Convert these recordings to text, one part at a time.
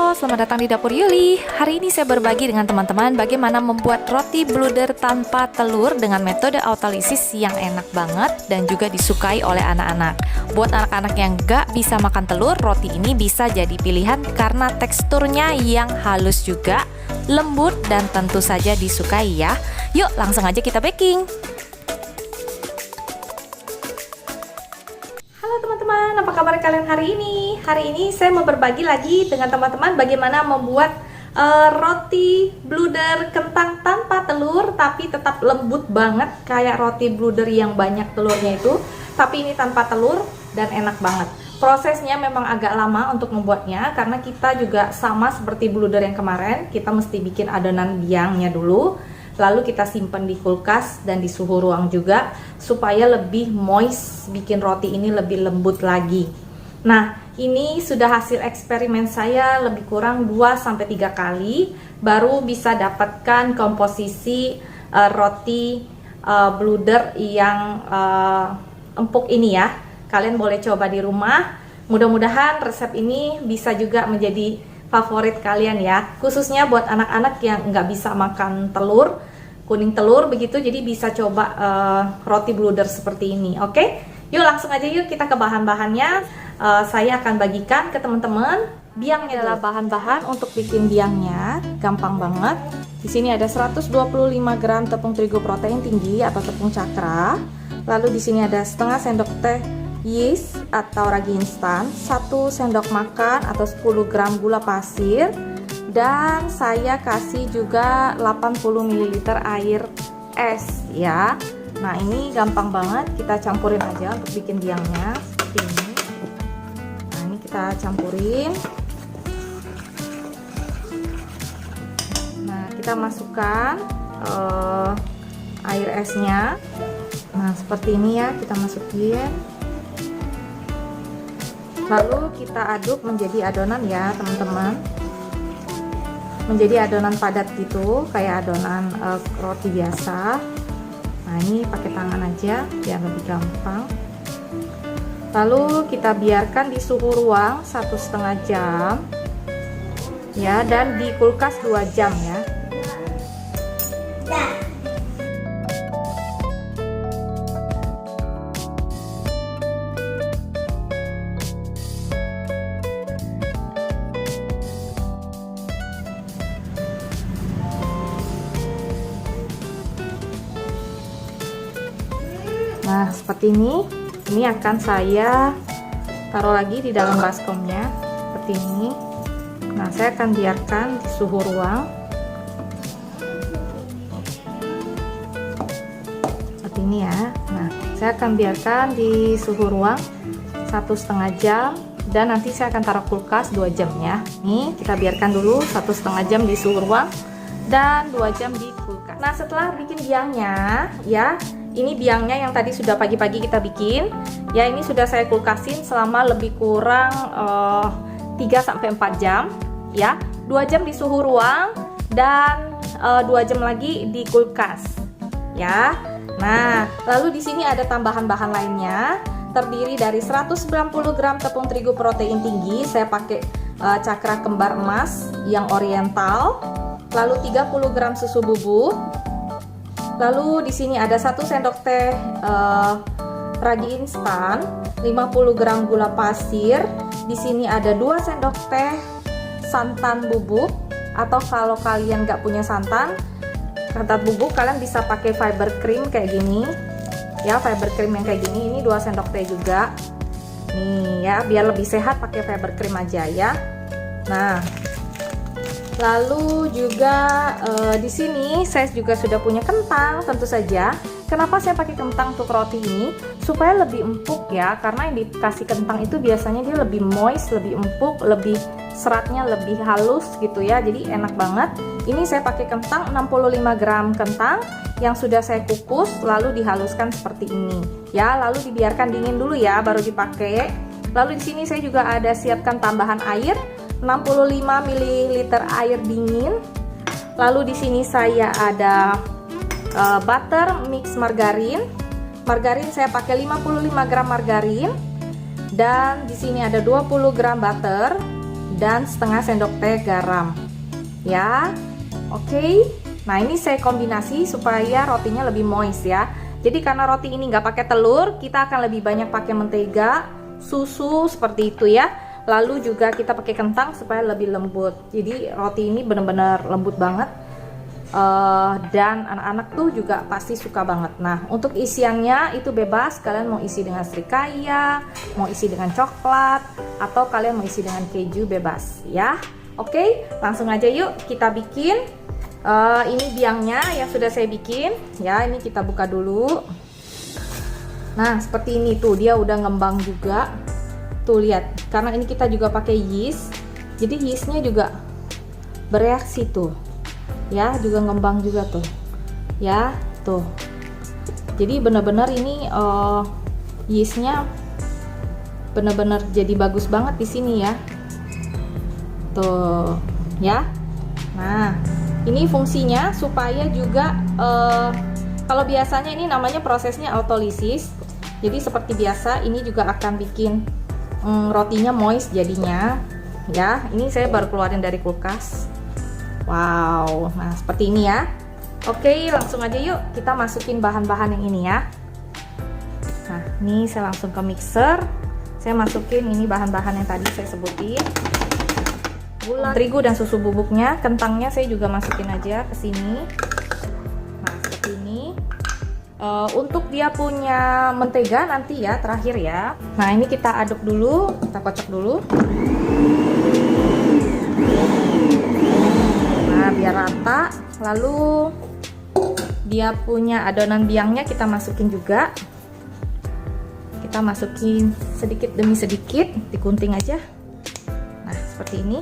Halo, selamat datang di Dapur Yuli. Hari ini saya berbagi dengan teman-teman bagaimana membuat roti bluder tanpa telur dengan metode autolisis yang enak banget dan juga disukai oleh anak-anak. Buat anak-anak yang gak bisa makan telur, roti ini bisa jadi pilihan karena teksturnya yang halus juga, lembut dan tentu saja disukai ya. Yuk langsung aja kita baking. Teman-teman, apa kabar kalian hari ini? Hari ini saya mau berbagi lagi dengan teman-teman bagaimana membuat roti bluder kentang tanpa telur tapi tetap lembut banget kayak roti bluder yang banyak telurnya itu, tapi ini tanpa telur dan enak banget. Prosesnya memang agak lama untuk membuatnya karena kita juga sama seperti bluder yang kemarin, kita mesti bikin adonan biangnya dulu, lalu kita simpan di kulkas dan di suhu ruang juga supaya lebih moist, bikin roti ini lebih lembut lagi. Nah, ini sudah hasil eksperimen saya lebih kurang 2-3 kali baru bisa dapatkan komposisi roti bluder yang empuk ini ya. Kalian boleh coba di rumah. Mudah-mudahan resep ini bisa juga menjadi favorit kalian ya, khususnya buat anak-anak yang nggak bisa makan telur, kuning telur begitu, jadi bisa coba roti bluder seperti ini. Oke, yuk langsung aja yuk kita ke bahan-bahannya. Saya akan bagikan ke teman-teman. Biangnya adalah bahan-bahan untuk bikin biangnya, gampang banget. Di sini ada 125 gram tepung terigu protein tinggi atau tepung cakra. Lalu di sini ada setengah sendok teh yeast atau ragi instan, 1 sendok makan atau 10 gram gula pasir, dan saya kasih juga 80 ml air es ya. Nah, ini gampang banget, kita campurin aja untuk bikin biangnya seperti ini. Nah, ini kita campurin. Nah, kita masukkan air esnya. Nah, seperti ini ya, kita masukin. Lalu kita aduk menjadi adonan ya teman-teman, menjadi adonan padat gitu, kayak adonan roti biasa. Nah, ini pakai tangan aja biar lebih gampang. Lalu kita biarkan di suhu ruang 1,5 jam ya, dan di kulkas 2 jam ya. Nah, seperti ini akan saya taruh lagi di dalam baskomnya seperti ini. Nah, saya akan biarkan di suhu ruang seperti ini ya. Nah, saya akan biarkan di suhu ruang 1,5 jam dan nanti saya akan taruh kulkas 2 jam ya. Nih, kita biarkan dulu 1,5 jam di suhu ruang dan 2 jam di kulkas. Nah, setelah bikin biangnya ya, ini biangnya yang tadi sudah pagi-pagi kita bikin ya, ini sudah saya kulkasin selama lebih kurang 3-4 jam ya, 2 jam di suhu ruang dan 2 jam lagi di kulkas ya. Nah, lalu di sini ada tambahan bahan lainnya, terdiri dari 190 gram tepung terigu protein tinggi, saya pakai cakra kembar emas yang oriental, lalu 30 gram susu bubuk. Lalu di sini ada 1 sendok teh ragi instan, 50 gram gula pasir. Di sini ada 2 sendok teh santan bubuk, atau kalau kalian nggak punya santan bubuk, kalian bisa pakai fiber cream kayak gini ya, fiber cream yang kayak gini. Ini 2 sendok teh juga nih ya, biar lebih sehat pakai fiber cream aja ya. Nah, lalu juga di sini saya juga sudah punya kentang tentu saja. Kenapa saya pakai kentang untuk roti ini? Supaya lebih empuk ya, karena yang dikasih kentang itu biasanya dia lebih moist, lebih empuk, lebih seratnya lebih halus gitu ya. Jadi enak banget. Ini saya pakai kentang 65 gram kentang yang sudah saya kukus lalu dihaluskan seperti ini ya. Lalu dibiarkan dingin dulu ya baru dipakai. Lalu di sini saya juga ada siapkan tambahan air 65 ml air dingin. Lalu di sini saya ada butter mix margarin. Margarin saya pakai 55 gram margarin, dan di sini ada 20 gram butter dan setengah sendok teh garam ya. Oke. Nah ini saya kombinasi supaya rotinya lebih moist ya. Jadi karena roti ini nggak pakai telur, kita akan lebih banyak pakai mentega, susu seperti itu ya. Lalu juga kita pakai kentang supaya lebih lembut. Jadi roti ini benar-benar lembut banget. Dan anak-anak tuh juga pasti suka banget. Nah untuk isiannya itu bebas, kalian mau isi dengan srikaya, mau isi dengan coklat, atau kalian mau isi dengan keju, bebas ya. Oke, langsung aja yuk kita bikin. Ini biangnya yang sudah saya bikin ya. Ini kita buka dulu. Nah seperti ini tuh, dia udah ngembang juga tuh, lihat, karena ini kita juga pakai yeast, jadi yeastnya juga bereaksi tuh ya, juga ngembang juga tuh ya tuh. Jadi bener-bener ini yeastnya bener-bener jadi bagus banget di sini ya tuh ya. Nah ini fungsinya supaya juga kalau biasanya ini namanya prosesnya autolisis, jadi seperti biasa ini juga akan bikin rotinya moist jadinya ya. Ini saya baru keluarin dari kulkas. Wow, nah seperti ini ya. Oke, langsung aja yuk kita masukin bahan-bahan yang ini ya. Nah ini saya langsung ke mixer. Saya masukin ini bahan-bahan yang tadi saya sebutin, gula, terigu dan susu bubuknya. Kentangnya saya juga masukin aja ke sini. Nah seperti ini. Untuk dia punya mentega nanti ya terakhir ya. Nah ini kita aduk dulu, kita kocok dulu. Nah biar rata. Lalu dia punya adonan biangnya kita masukin juga. Kita masukin sedikit demi sedikit, digunting aja. Nah seperti ini.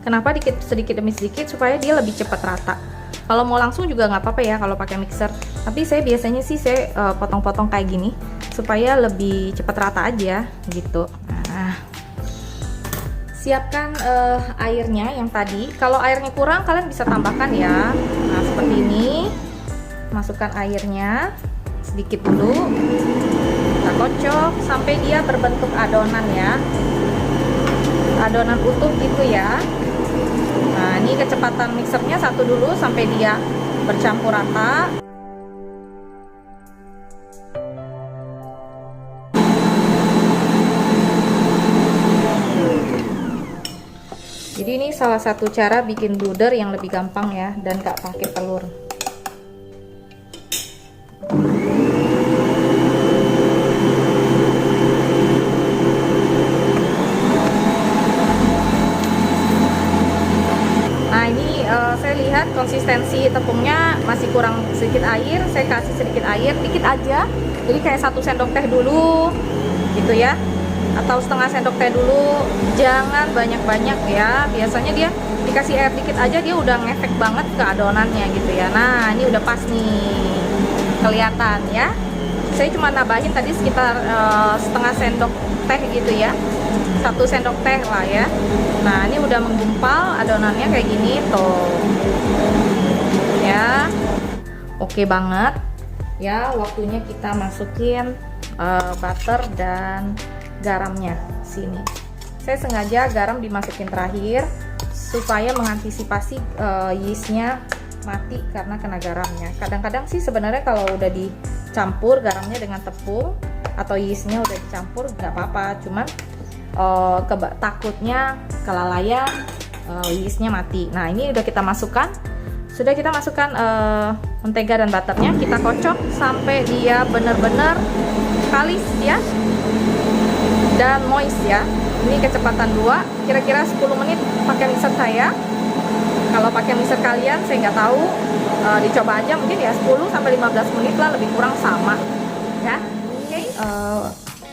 Kenapa sedikit demi sedikit? Supaya dia lebih cepat rata. Kalau mau langsung juga nggak apa-apa ya kalau pakai mixer. Tapi saya biasanya sih saya potong-potong kayak gini supaya lebih cepat rata aja gitu. Nah, siapkan airnya yang tadi. Kalau airnya kurang kalian bisa tambahkan ya. Nah seperti ini. Masukkan airnya sedikit dulu. Kita kocok sampai dia berbentuk adonan ya. Adonan utuh gitu ya. Nah ini kecepatan mixernya 1 dulu sampai dia bercampur rata. Jadi ini salah satu cara bikin bluder yang lebih gampang ya, dan gak pakai telur. Saya lihat konsistensi tepungnya masih kurang sedikit air, saya kasih sedikit air, dikit aja, jadi kayak 1 sendok teh dulu gitu ya, atau setengah sendok teh dulu, jangan banyak-banyak ya. Biasanya dia dikasih air dikit aja dia udah ngefek banget ke adonannya gitu ya. Nah ini udah pas nih, kelihatan ya. Saya cuma nambahin tadi sekitar setengah sendok teh gitu ya, 1 sendok teh lah ya. Nah ini udah menggumpal adonannya kayak gini tuh ya. Oke banget ya. Waktunya kita masukin butter dan garamnya sini. Saya sengaja garam dimasukin terakhir supaya mengantisipasi yeastnya mati karena kena garamnya. Kadang-kadang sih sebenarnya kalau udah dicampur garamnya dengan tepung atau yeastnya udah dicampur nggak apa-apa, cuman takutnya kelalaian yeastnya mati. Nah ini udah kita masukkan, mentega dan butternya, kita kocok sampai dia benar-benar kalis ya dan moist ya. Ini kecepatan 2, kira-kira 10 menit pakai mixer saya. Kalau pakai mixer kalian saya nggak tahu, dicoba aja mungkin ya 10 sampai 15 menit lah, lebih kurang sama ya. Oke.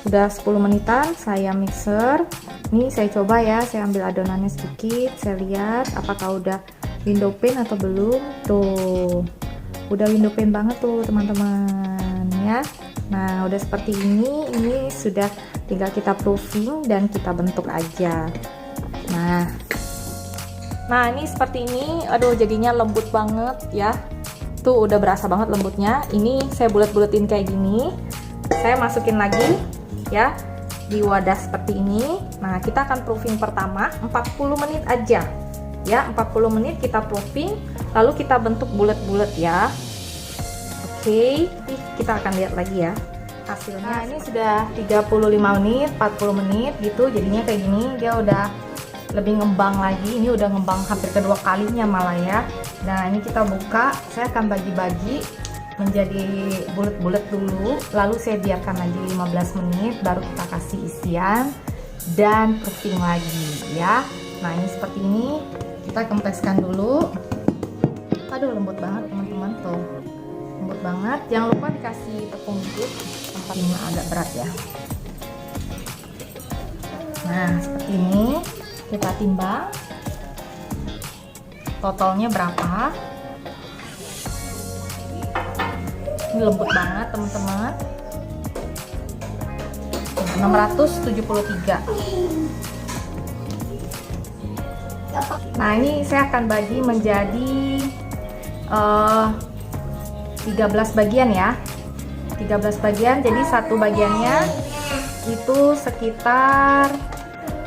Udah 10 menitan saya mixer. Nih saya coba ya, saya ambil adonannya sedikit, saya lihat apakah udah window pane atau belum. Tuh udah window pane banget tuh teman-teman ya. Nah udah seperti ini sudah tinggal kita proofing dan kita bentuk aja. Nah ini seperti ini, aduh jadinya lembut banget ya. Tuh udah berasa banget lembutnya. Ini saya bulet-buletin kayak gini, saya masukin lagi ya di wadah seperti ini. Nah, kita akan proofing pertama 40 menit aja. Ya, 40 menit kita proofing, lalu kita bentuk bulat-bulat ya. Oke, kita akan lihat lagi ya hasilnya. Nah, ini sudah 35 menit, 40 menit gitu, jadinya kayak gini. Dia udah lebih ngembang lagi. Ini udah ngembang hampir kedua kalinya malah ya. Nah, ini kita buka. Saya akan bagi-bagi menjadi bulat-bulat dulu, lalu saya biarkan lagi 15 menit, baru kita kasih isian dan proofing lagi ya. Nah, ini seperti ini. Kita kempeskan dulu. Aduh, lembut banget teman-teman, tuh lembut banget. Jangan lupa dikasih tepung dikit, tempat ini agak berat ya. Nah, seperti ini. Kita timbang totalnya berapa. Ini lembut banget teman-teman, 673. Nah, ini saya akan bagi menjadi 13 bagian ya, 13 bagian. Jadi satu bagiannya itu sekitar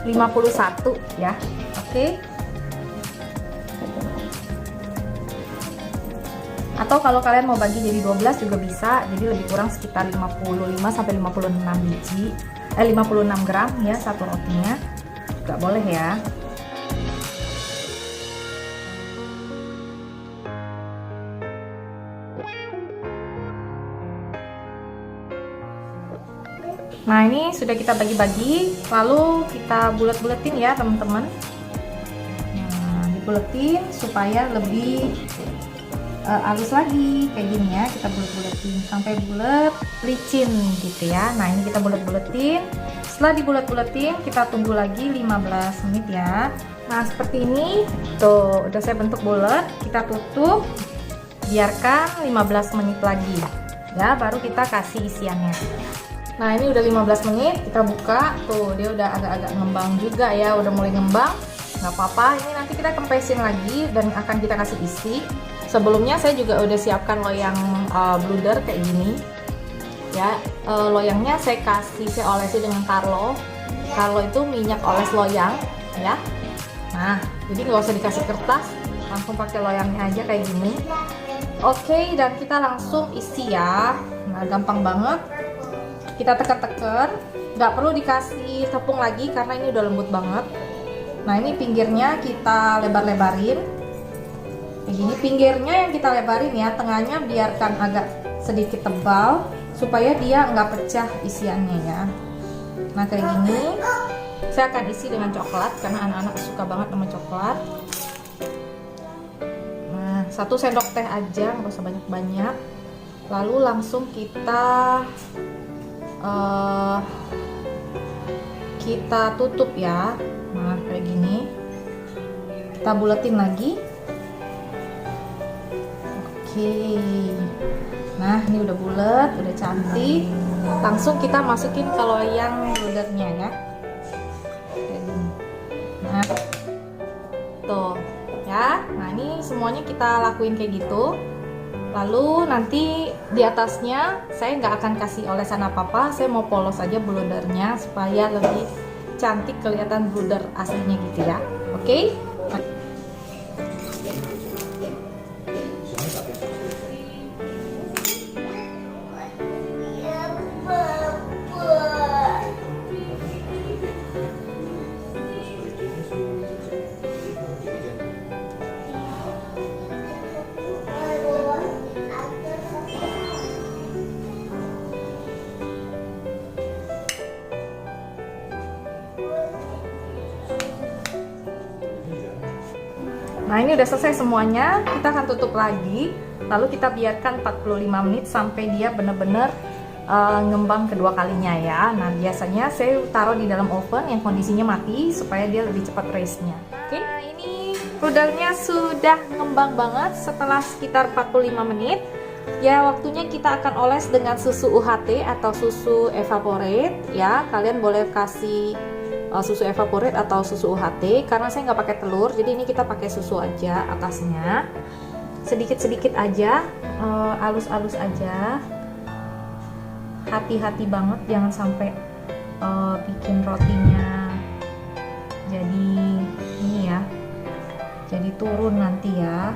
51 ya. Oke. Atau kalau kalian mau bagi jadi 12 juga bisa. Jadi lebih kurang sekitar 55 sampai 56 biji. 56 gram ya satu rotinya. Juga boleh ya. Nah, ini sudah kita bagi-bagi, lalu kita bulat-bulatin ya teman-teman. Nah, dibuletin supaya lebih halus lagi kayak gini ya. Kita bulat-bulatin sampai bulat licin gitu ya. Nah, ini kita bulat-bulatin. Setelah dibulat-bulatin, kita tunggu lagi 15 menit ya. Nah, seperti ini tuh udah saya bentuk bulat. Kita tutup, biarkan 15 menit lagi ya, baru kita kasih isiannya. Nah, ini udah 15 menit, kita buka. Tuh, dia udah agak-agak ngembang juga ya, udah mulai ngembang. Nggak apa-apa, ini nanti kita kempesin lagi dan akan kita kasih isi. Sebelumnya saya juga udah siapkan loyang bluder kayak gini. Ya, loyangnya saya olesi dengan Carlo. Carlo itu minyak oles loyang ya. Nah, jadi nggak usah dikasih kertas, langsung pakai loyangnya aja kayak gini. Oke, dan kita langsung isi ya. Nah, gampang banget. Kita tekan-tekan, nggak perlu dikasih tepung lagi karena ini udah lembut banget. Nah, ini pinggirnya kita lebar-lebarin kayak gini. Pinggirnya yang kita lebarin ya, tengahnya biarkan agak sedikit tebal supaya dia nggak pecah isiannya ya. Nah, kayak gini. Saya akan isi dengan coklat karena anak-anak suka banget sama coklat. Nah, 1 sendok teh aja, nggak usah banyak-banyak. Lalu langsung kita tutup ya. Nah, kayak gini. Kita buletin lagi. Oke. Nah, ini udah bulat, udah cantik. Langsung kita masukin ke loyang bludernya ya. Kayak gini. Nah, tuh ya. Nah, ini semuanya kita lakuin kayak gitu. Lalu nanti di atasnya saya nggak akan kasih olesan apa-apa, saya mau polos aja bludernya supaya lebih cantik kelihatan bluder aslinya gitu ya. Oke? Nah, ini udah selesai semuanya. Kita akan tutup lagi, lalu kita biarkan 45 menit sampai dia benar-benar ngembang kedua kalinya ya. Nah, biasanya saya taruh di dalam oven yang kondisinya mati supaya dia lebih cepat raise-nya. Oke, nah, ini pudernya sudah ngembang banget setelah sekitar 45 menit. Ya, waktunya kita akan oles dengan susu UHT atau susu evaporate ya. Kalian boleh kasih susu evaporate atau susu UHT. Karena saya nggak pakai telur, jadi ini kita pakai susu aja atasnya. Sedikit-sedikit aja, halus-halus aja. Hati-hati banget, jangan sampai bikin rotinya jadi ini ya, jadi turun nanti ya.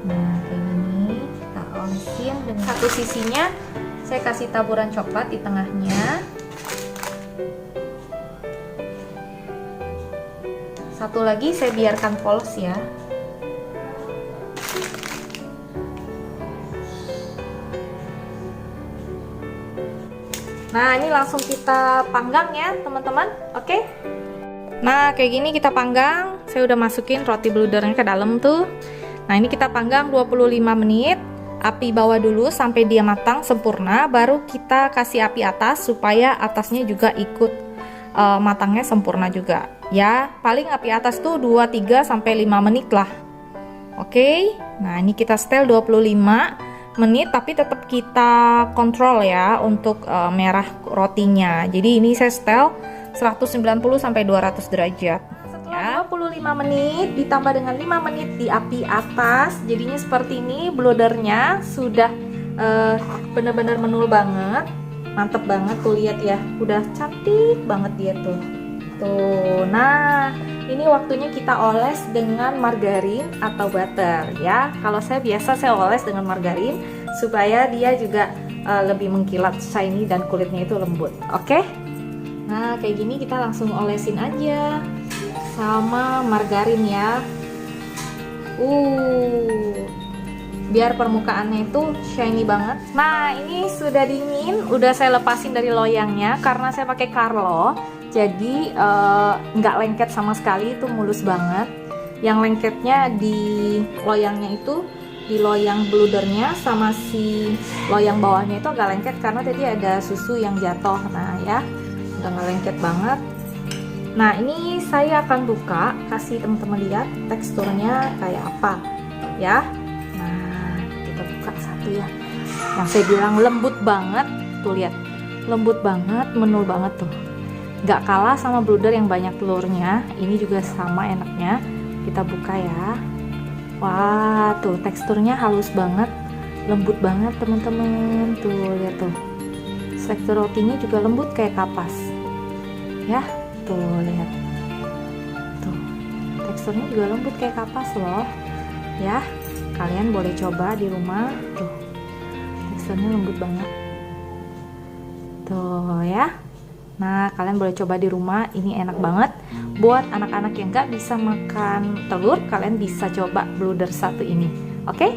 Nah kayak gini kita olesin dengan satu sisinya saya kasih taburan coklat di tengahnya, satu lagi saya biarkan polos ya. Nah ini langsung kita panggang ya teman-teman. Oke. Nah kayak gini kita panggang. Saya udah masukin roti bludernya ke dalam tuh. Nah ini kita panggang 25 menit. Api bawah dulu sampai dia matang sempurna. Baru kita kasih api atas supaya atasnya juga ikut matangnya sempurna juga. Ya paling api atas tuh 2-3 sampai 5 menit lah. Oke. Nah ini kita setel 25 menit, tapi tetap kita kontrol ya untuk merah rotinya. Jadi ini saya setel 190 sampai 200 derajat. Setelah 25 menit ditambah dengan 5 menit di api atas, jadinya seperti ini. Bludernya sudah bener-bener menul banget, mantep banget tuh, lihat ya, udah cantik banget dia tuh. Tuh, nah ini waktunya kita oles dengan margarin atau butter ya. Kalau saya biasa saya oles dengan margarin supaya dia juga lebih mengkilat, shiny, dan kulitnya itu lembut. Oke. Nah kayak gini kita langsung olesin aja sama margarin ya. Biar permukaannya itu shiny banget. Nah ini sudah dingin, udah saya lepasin dari loyangnya karena saya pakai Carlo. Jadi nggak lengket sama sekali, itu mulus banget. Yang lengketnya di loyangnya itu, di loyang bludernya sama si loyang bawahnya itu agak lengket karena tadi ada susu yang jatuh. Nah ya, udah nggak lengket banget. Nah ini saya akan buka, kasih teman-teman lihat teksturnya kayak apa ya. Nah kita buka satu ya. Yang saya bilang lembut banget, tuh lihat, lembut banget, menul banget tuh. Gak kalah sama bluder yang banyak telurnya. Ini juga sama enaknya. Kita buka ya. Wah tuh teksturnya halus banget, lembut banget teman-teman. Tuh lihat tuh, tekstur rotinya juga lembut kayak kapas ya. Tuh lihat tuh, teksturnya juga lembut kayak kapas loh ya. Kalian boleh coba di rumah. Tuh teksturnya lembut banget tuh ya. Nah kalian boleh coba di rumah, ini enak banget. Buat anak-anak yang nggak bisa makan telur, kalian bisa coba bluder satu ini. Oke?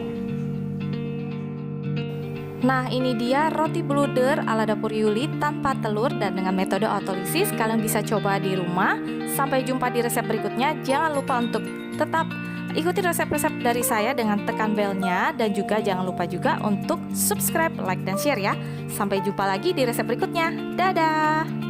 Nah ini dia roti bluder ala dapur Yuli tanpa telur dan dengan metode autolisis. Kalian bisa coba di rumah. Sampai jumpa di resep berikutnya. Jangan lupa untuk tetap ikuti resep-resep dari saya dengan tekan belnya. Dan juga jangan lupa juga untuk subscribe, like, dan share ya. Sampai jumpa lagi di resep berikutnya. Dadah!